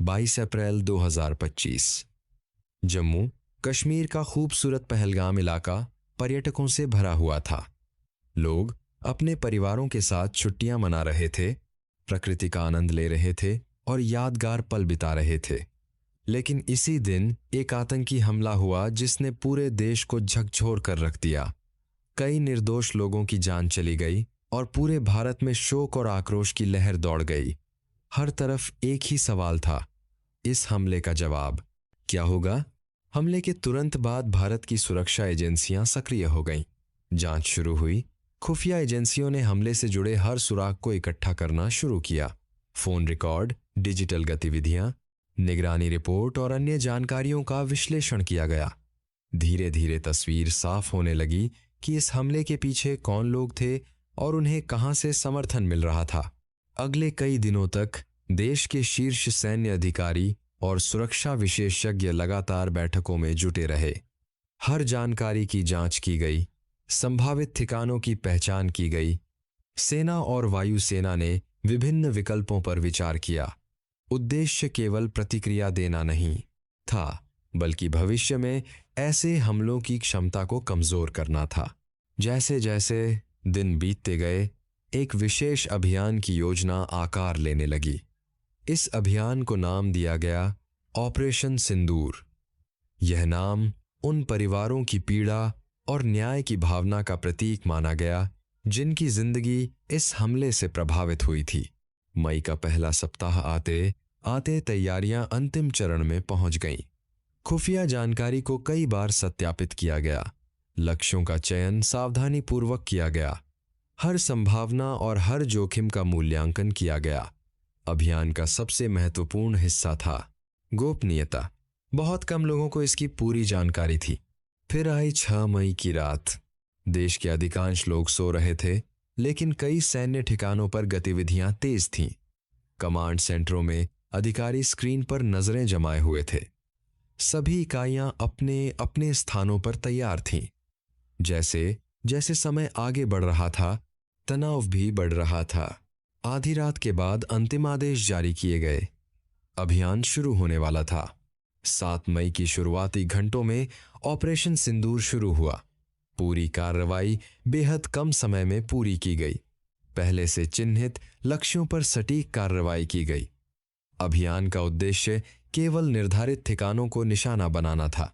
22 अप्रैल 2025। जम्मू कश्मीर का खूबसूरत पहलगाम इलाका पर्यटकों से भरा हुआ था। लोग अपने परिवारों के साथ छुट्टियां मना रहे थे, प्रकृति का आनंद ले रहे थे और यादगार पल बिता रहे थे। लेकिन इसी दिन एक आतंकी हमला हुआ जिसने पूरे देश को झकझोर कर रख दिया। कई निर्दोष लोगों की जान चली गई और पूरे भारत में शोक और आक्रोश की लहर दौड़ गई। हर तरफ एक ही सवाल था, इस हमले का जवाब क्या होगा? हमले के तुरंत बाद भारत की सुरक्षा एजेंसियां सक्रिय हो गईं। जांच शुरू हुई। खुफिया एजेंसियों ने हमले से जुड़े हर सुराग को इकट्ठा करना शुरू किया। फोन रिकॉर्ड, डिजिटल गतिविधियां, निगरानी रिपोर्ट और अन्य जानकारियों का विश्लेषण किया गया। धीरे धीरे तस्वीर साफ होने लगी कि इस हमले के पीछे कौन लोग थे और उन्हें कहां से समर्थन मिल रहा था। अगले कई दिनों तक देश के शीर्ष सैन्य अधिकारी और सुरक्षा विशेषज्ञ लगातार बैठकों में जुटे रहे। हर जानकारी की जांच की गई, संभावित ठिकानों की पहचान की गई। सेना और वायुसेना ने विभिन्न विकल्पों पर विचार किया। उद्देश्य केवल प्रतिक्रिया देना नहीं था, बल्कि भविष्य में ऐसे हमलों की क्षमता को कमजोर करना था। जैसे जैसे दिन बीतते गए, एक विशेष अभियान की योजना आकार लेने लगी। इस अभियान को नाम दिया गया ऑपरेशन सिंदूर। यह नाम उन परिवारों की पीड़ा और न्याय की भावना का प्रतीक माना गया जिनकी जिंदगी इस हमले से प्रभावित हुई थी। मई का पहला सप्ताह आते आते तैयारियां अंतिम चरण में पहुंच गईं। खुफिया जानकारी को कई बार सत्यापित किया गया, लक्ष्यों का चयन सावधानीपूर्वक किया गया, हर संभावना और हर जोखिम का मूल्यांकन किया गया। अभियान का सबसे महत्वपूर्ण हिस्सा था गोपनीयता। बहुत कम लोगों को इसकी पूरी जानकारी थी। फिर आई 6 मई की रात। देश के अधिकांश लोग सो रहे थे, लेकिन कई सैन्य ठिकानों पर गतिविधियां तेज थीं। कमांड सेंटरों में अधिकारी स्क्रीन पर नजरें जमाए हुए थे। सभी इकाइयां अपने अपने स्थानों पर तैयार थीं। जैसे जैसे समय आगे बढ़ रहा था, तनाव भी बढ़ रहा था। आधी रात के बाद अंतिम आदेश जारी किए गए। अभियान शुरू होने वाला था। 7 मई की शुरुआती घंटों में ऑपरेशन सिंदूर शुरू हुआ। पूरी कार्रवाई बेहद कम समय में पूरी की गई। पहले से चिन्हित लक्ष्यों पर सटीक कार्रवाई की गई। अभियान का उद्देश्य केवल निर्धारित ठिकानों को निशाना बनाना था।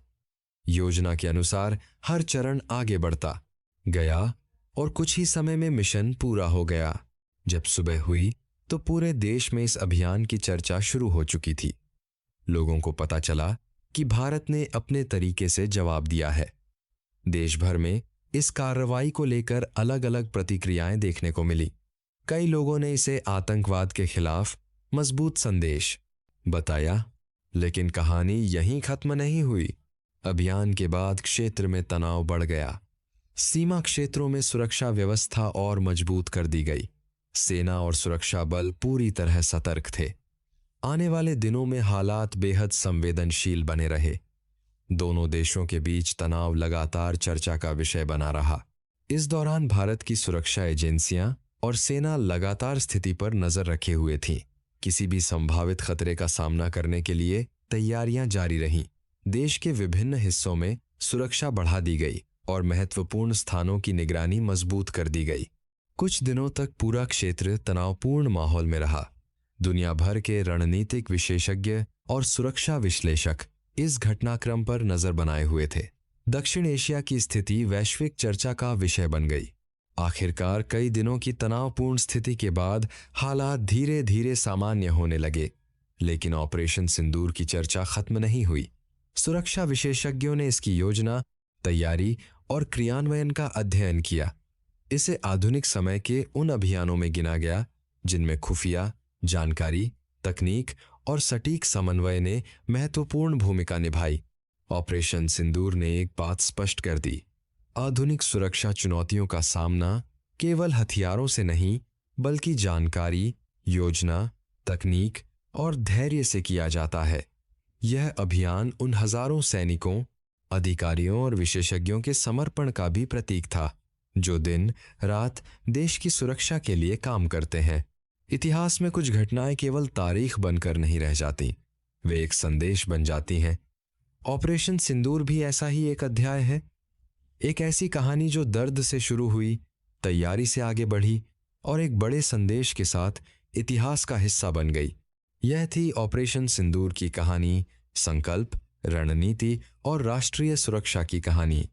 योजना के अनुसार हर चरण आगे बढ़ता गया और कुछ ही समय में मिशन पूरा हो गया। जब सुबह हुई तो पूरे देश में इस अभियान की चर्चा शुरू हो चुकी थी। लोगों को पता चला कि भारत ने अपने तरीके से जवाब दिया है। देश भर में इस कार्रवाई को लेकर अलग अलग प्रतिक्रियाएं देखने को मिली। कई लोगों ने इसे आतंकवाद के खिलाफ मजबूत संदेश बताया, लेकिन कहानी यहीं खत्म नहीं हुई। अभियान के बाद क्षेत्र में तनाव बढ़ गया। सीमा क्षेत्रों में सुरक्षा व्यवस्था और मजबूत कर दी गई। सेना और सुरक्षा बल पूरी तरह सतर्क थे। आने वाले दिनों में हालात बेहद संवेदनशील बने रहे। दोनों देशों के बीच तनाव लगातार चर्चा का विषय बना रहा। इस दौरान भारत की सुरक्षा एजेंसियां और सेना लगातार स्थिति पर नजर रखे हुए थीं। किसी भी संभावित खतरे का सामना करने के लिए तैयारियां जारी रहीं। देश के विभिन्न हिस्सों में सुरक्षा बढ़ा दी गई और महत्वपूर्ण स्थानों की निगरानी मजबूत कर दी गई। कुछ दिनों तक पूरा क्षेत्र तनावपूर्ण माहौल में रहा। दुनिया भर के रणनीतिक विशेषज्ञ और सुरक्षा विश्लेषक इस घटनाक्रम पर नजर बनाए हुए थे। दक्षिण एशिया की स्थिति वैश्विक चर्चा का विषय बन गई। आखिरकार कई दिनों की तनावपूर्ण स्थिति के बाद हालात धीरे धीरे सामान्य होने लगे। लेकिन ऑपरेशन सिंदूर की चर्चा खत्म नहीं हुई। सुरक्षा विशेषज्ञों ने इसकी योजना, तैयारी और क्रियान्वयन का अध्ययन किया। इसे आधुनिक समय के उन अभियानों में गिना गया जिनमें खुफिया जानकारी, तकनीक और सटीक समन्वय ने महत्वपूर्ण भूमिका निभाई। ऑपरेशन सिंदूर ने एक बात स्पष्ट कर दी, आधुनिक सुरक्षा चुनौतियों का सामना केवल हथियारों से नहीं, बल्कि जानकारी, योजना, तकनीक और धैर्य से किया जाता है। यह अभियान उन हजारों सैनिकों, अधिकारियों और विशेषज्ञों के समर्पण का भी प्रतीक था, जो दिन रात देश की सुरक्षा के लिए काम करते हैं। इतिहास में कुछ घटनाएं केवल तारीख बनकर नहीं रह जाती, वे एक संदेश बन जाती हैं। ऑपरेशन सिंदूर भी ऐसा ही एक अध्याय है, एक ऐसी कहानी जो दर्द से शुरू हुई, तैयारी से आगे बढ़ी और एक बड़े संदेश के साथ इतिहास का हिस्सा बन गई। यह थी ऑपरेशन सिंदूर की कहानी, संकल्प, रणनीति और राष्ट्रीय सुरक्षा की कहानी।